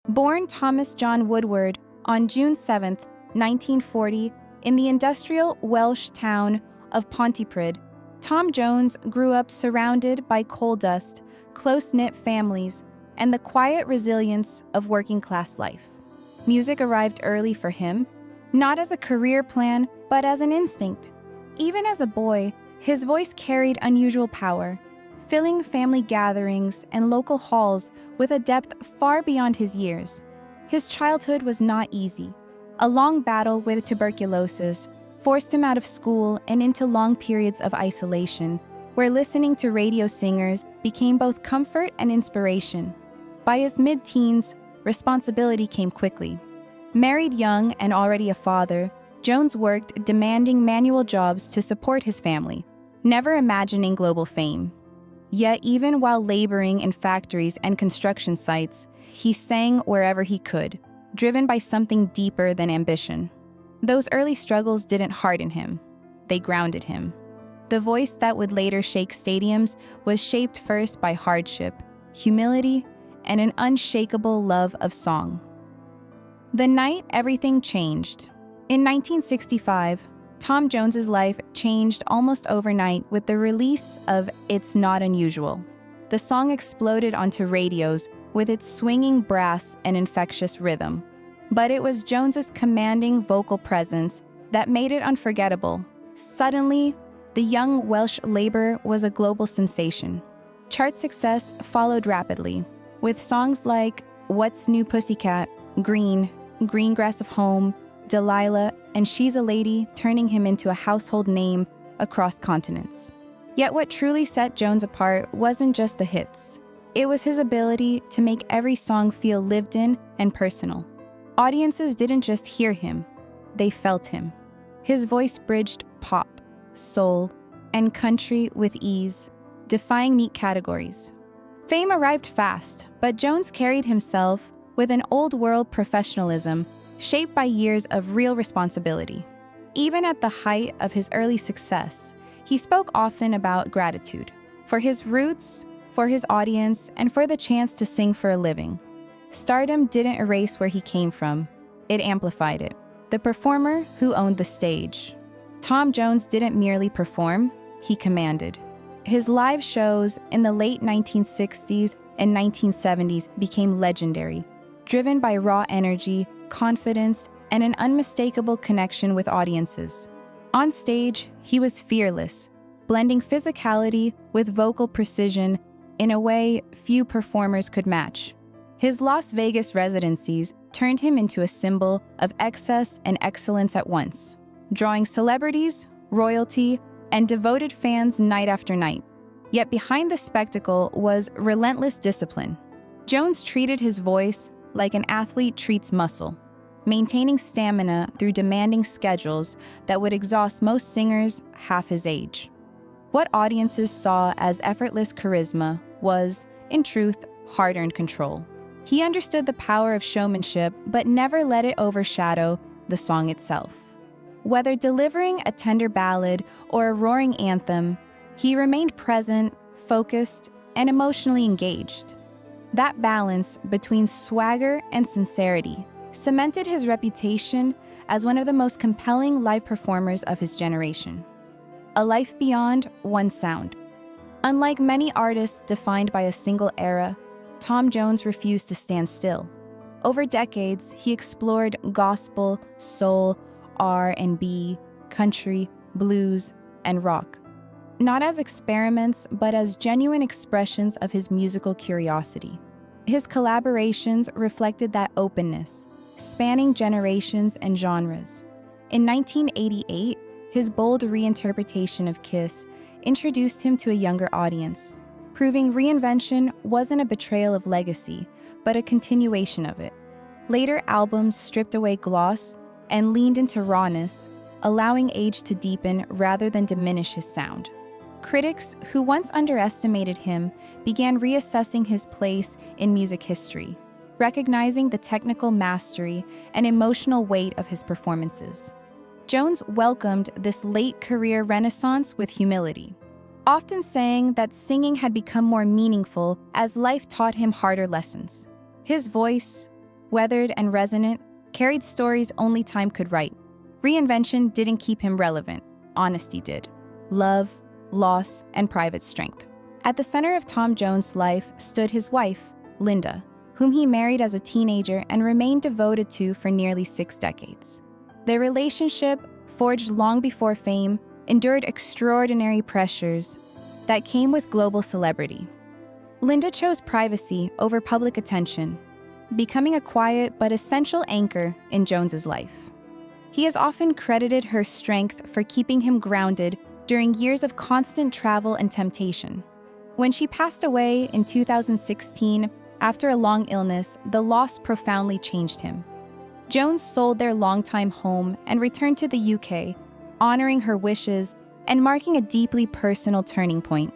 Born Thomas John Woodward on June 7, 1940, in the industrial Welsh town of Pontypridd, Tom Jones grew up surrounded by coal dust, close-knit families, and the quiet resilience of working-class life. Music arrived early for him, not as a career plan, but as an instinct. Even as a boy, his voice carried unusual power, filling family gatherings and local halls with a depth far beyond his years. His childhood was not easy. A long battle with tuberculosis forced him out of school and into long periods of isolation, where listening to radio singers became both comfort and inspiration. By his mid-teens, responsibility came quickly. Married young and already a father, Jones worked demanding manual jobs to support his family, never imagining global fame. Yet even while laboring in factories and construction sites, he sang wherever he could, driven by something deeper than ambition. Those early struggles didn't harden him. They grounded him. The voice that would later shake stadiums was shaped first by hardship, humility, and an unshakable love of song. The night everything changed. In 1965, Tom Jones's life changed almost overnight with the release of It's Not Unusual. The song exploded onto radios with its swinging brass and infectious rhythm. But it was Jones's commanding vocal presence that made it unforgettable. Suddenly, the young Welsh laborer was a global sensation. Chart success followed rapidly, with songs like What's New Pussycat, Green Grass of Home, Delilah, and She's a Lady turning him into a household name across continents. Yet what truly set Jones apart wasn't just the hits. It was his ability to make every song feel lived in and personal. Audiences didn't just hear him, they felt him. His voice bridged pop, soul, and country with ease, defying neat categories. Fame arrived fast, but Jones carried himself with an old-world professionalism shaped by years of real responsibility. Even at the height of his early success, he spoke often about gratitude for his roots, for his audience, and for the chance to sing for a living. Stardom didn't erase where he came from, it amplified it. The performer who owned the stage. Tom Jones didn't merely perform, he commanded. His live shows in the late 1960s and 1970s became legendary, driven by raw energy, confidence, and an unmistakable connection with audiences. On stage, he was fearless, blending physicality with vocal precision in a way few performers could match. His Las Vegas residencies turned him into a symbol of excess and excellence at once, drawing celebrities, royalty, and devoted fans night after night. Yet behind the spectacle was relentless discipline. Jones treated his voice like an athlete treats muscle, maintaining stamina through demanding schedules that would exhaust most singers half his age. What audiences saw as effortless charisma was, in truth, hard-earned control. He understood the power of showmanship, but never let it overshadow the song itself. Whether delivering a tender ballad or a roaring anthem, he remained present, focused, and emotionally engaged. That balance between swagger and sincerity cemented his reputation as one of the most compelling live performers of his generation. A life beyond one sound. Unlike many artists defined by a single era, Tom Jones refused to stand still. Over decades, he explored gospel, soul, R&B, country, blues, and rock. Not as experiments, but as genuine expressions of his musical curiosity. His collaborations reflected that openness, spanning generations and genres. In 1988, his bold reinterpretation of Kiss introduced him to a younger audience, proving reinvention wasn't a betrayal of legacy, but a continuation of it. Later albums stripped away gloss and leaned into rawness, allowing age to deepen rather than diminish his sound. Critics who once underestimated him began reassessing his place in music history, recognizing the technical mastery and emotional weight of his performances. Jones welcomed this late career renaissance with humility, often saying that singing had become more meaningful as life taught him harder lessons. His voice, weathered and resonant, carried stories only time could write. Reinvention didn't keep him relevant. Honesty did. Love, loss, and private strength. At the center of Tom Jones' life stood his wife, Linda, whom he married as a teenager and remained devoted to for nearly 6 decades. Their relationship, forged long before fame, endured extraordinary pressures that came with global celebrity. Linda chose privacy over public attention, becoming a quiet but essential anchor in Jones's life. He has often credited her strength for keeping him grounded during years of constant travel and temptation. When she passed away in 2016 after a long illness, the loss profoundly changed him. Jones sold their longtime home and returned to the UK, honoring her wishes and marking a deeply personal turning point.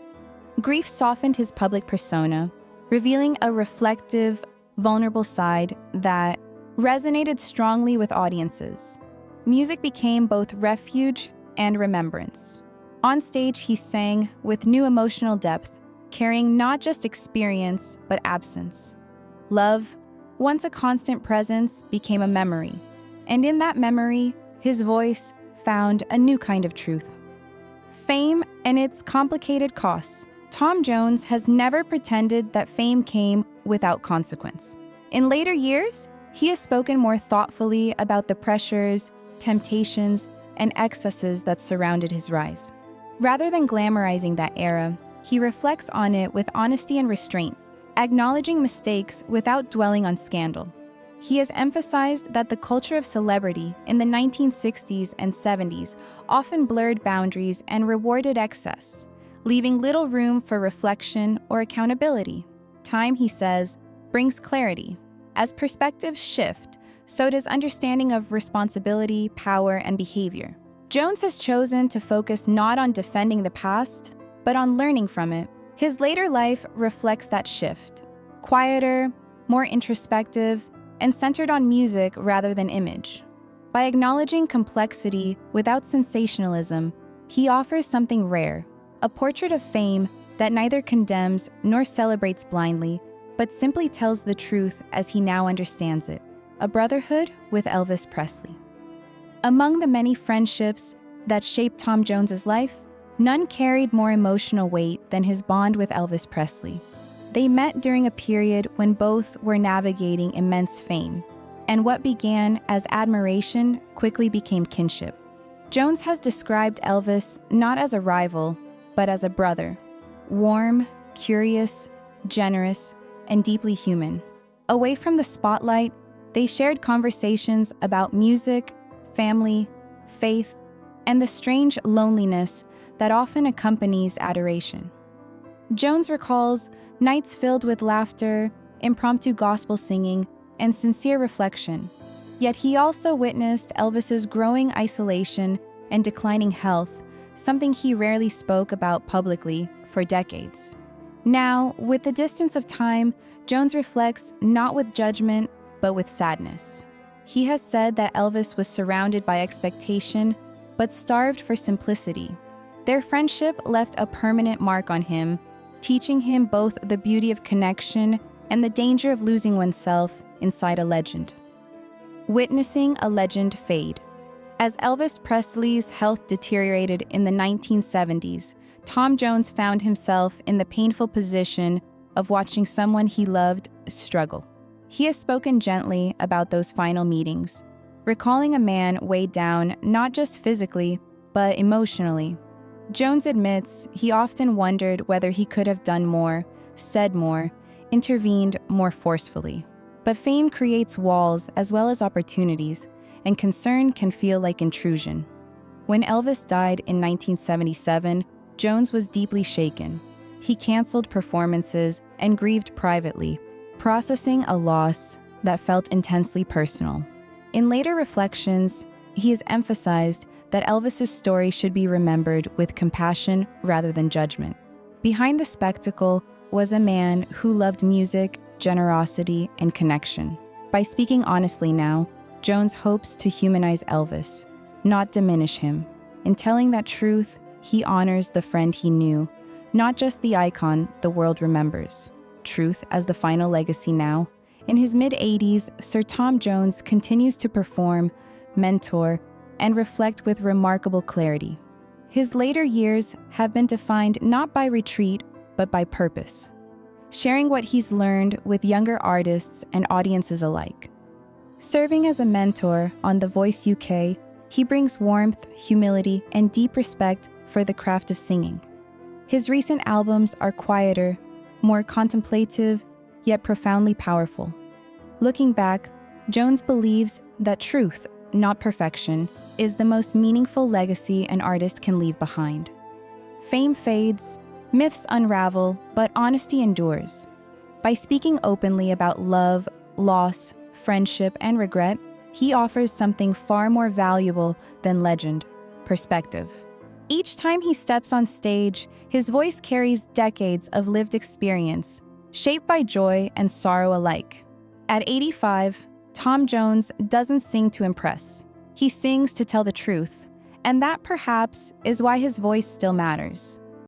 Grief softened his public persona, revealing a reflective, vulnerable side that resonated strongly with audiences. Music became both refuge and remembrance. On stage, he sang with new emotional depth, carrying not just experience, but absence. Love, once a constant presence, became a memory. And in that memory, his voice found a new kind of truth. Fame and its complicated costs. Tom Jones has never pretended that fame came without consequence. In later years, he has spoken more thoughtfully about the pressures, temptations, and excesses that surrounded his rise. Rather than glamorizing that era, he reflects on it with honesty and restraint, acknowledging mistakes without dwelling on scandal. He has emphasized that the culture of celebrity in the 1960s and 70s often blurred boundaries and rewarded excess, leaving little room for reflection or accountability. Time, he says, brings clarity. As perspectives shift, so does understanding of responsibility, power, and behavior. Jones has chosen to focus not on defending the past, but on learning from it. His later life reflects that shift. Quieter, more introspective, and centered on music rather than image. By acknowledging complexity without sensationalism, he offers something rare, a portrait of fame that neither condemns nor celebrates blindly, but simply tells the truth as he now understands it. A brotherhood with Elvis Presley. Among the many friendships that shaped Tom Jones's life, none carried more emotional weight than his bond with Elvis Presley. They met during a period when both were navigating immense fame, and what began as admiration quickly became kinship. Jones has described Elvis not as a rival, but as a brother, warm, curious, generous, and deeply human. Away from the spotlight, they shared conversations about music, family, faith, and the strange loneliness that often accompanies adoration. Jones recalls nights filled with laughter, impromptu gospel singing, and sincere reflection. Yet he also witnessed Elvis's growing isolation and declining health, something he rarely spoke about publicly for decades. Now, with the distance of time, Jones reflects not with judgment, but with sadness. He has said that Elvis was surrounded by expectation, but starved for simplicity. Their friendship left a permanent mark on him, teaching him both the beauty of connection and the danger of losing oneself inside a legend. Witnessing a legend fade. As Elvis Presley's health deteriorated in the 1970s, Tom Jones found himself in the painful position of watching someone he loved struggle. He has spoken gently about those final meetings, recalling a man weighed down not just physically, but emotionally. Jones admits he often wondered whether he could have done more, said more, intervened more forcefully. But fame creates walls as well as opportunities, and concern can feel like intrusion. When Elvis died in 1977, Jones was deeply shaken. He canceled performances and grieved privately, processing a loss that felt intensely personal. In later reflections, he has emphasized that Elvis's story should be remembered with compassion rather than judgment. Behind the spectacle was a man who loved music, generosity, and connection. By speaking honestly now, Jones hopes to humanize Elvis, not diminish him. In telling that truth, he honors the friend he knew, not just the icon the world remembers. Truth as the final legacy now, In his mid-80s, Sir Tom Jones continues to perform, mentor, and reflect with remarkable clarity. His later years have been defined not by retreat, but by purpose, sharing what he's learned with younger artists and audiences alike. Serving as a mentor on The Voice UK, he brings warmth, humility, and deep respect for the craft of singing. His recent albums are quieter, more contemplative, yet profoundly powerful. Looking back, Jones believes that truth, not perfection, is the most meaningful legacy an artist can leave behind. Fame fades, myths unravel, but honesty endures. By speaking openly about love, loss, friendship, and regret, he offers something far more valuable than legend: perspective. Each time he steps on stage, his voice carries decades of lived experience, shaped by joy and sorrow alike. At 85, Tom Jones doesn't sing to impress. He sings to tell the truth, and that perhaps is why his voice still matters.